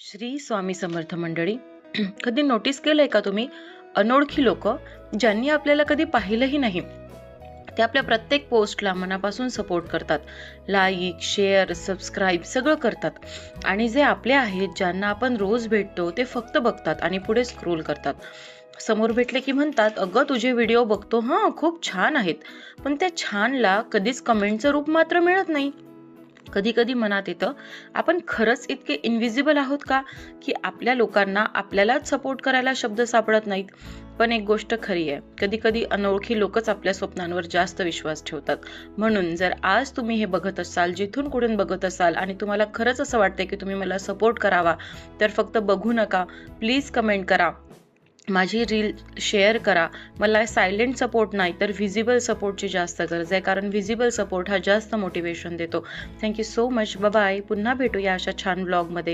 श्री स्वामी समर्थ मंडळी. कधी नोटीस केलंय का तुम्ही, अनोळखी लोक ज्यांनी आपल्याला कधी पाहिलंही नाही ते आपल्या प्रत्येक पोस्टला मनापासून सपोर्ट करतात, लाईक शेअर सबस्क्राईब सगळं करतात. आणि जे आपले आहेत, ज्यांना आपण रोज भेटतो, ते फक्त बघतात आणि पुढे स्क्रोल करतात. समोर भेटले की म्हणतात, अगं तुझे व्हिडिओ बघतो, हां खूप छान आहेत. पण त्या छानला कधीच कमेंटचं रूप मात्र मिळत नाही. कधी कधी मनात येतं, आपण खरंच इतके इनविजिबल आहोत का, की आपल्या लोकांना आपल्यालाच सपोर्ट करायला शब्द सापडत नाहीत. पण एक गोष्ट खरी आहे, कधी कधी अनोळखी लोकच आपल्या स्वप्नांवर जास्त विश्वास ठेवतात. म्हणून जर आज तुम्ही हे बघत असाल, जिथून कुठून बघत असाल आणि तुम्हाला खरंच असं वाटतंय की तुम्ही मला सपोर्ट करावा, तर फक्त बघू नका, प्लीज कमेंट करा, माझी रील शेअर करा. मला सायलेंट सपोर्ट नाही तर व्हिजिबल सपोर्टची जास्त गरज आहे, कारण व्हिजिबल सपोर्ट हा जास्त मोटिवेशन देतो. Thank you so much. बाय. पुन्हा भेटूया अशा छान ब्लॉगमध्ये.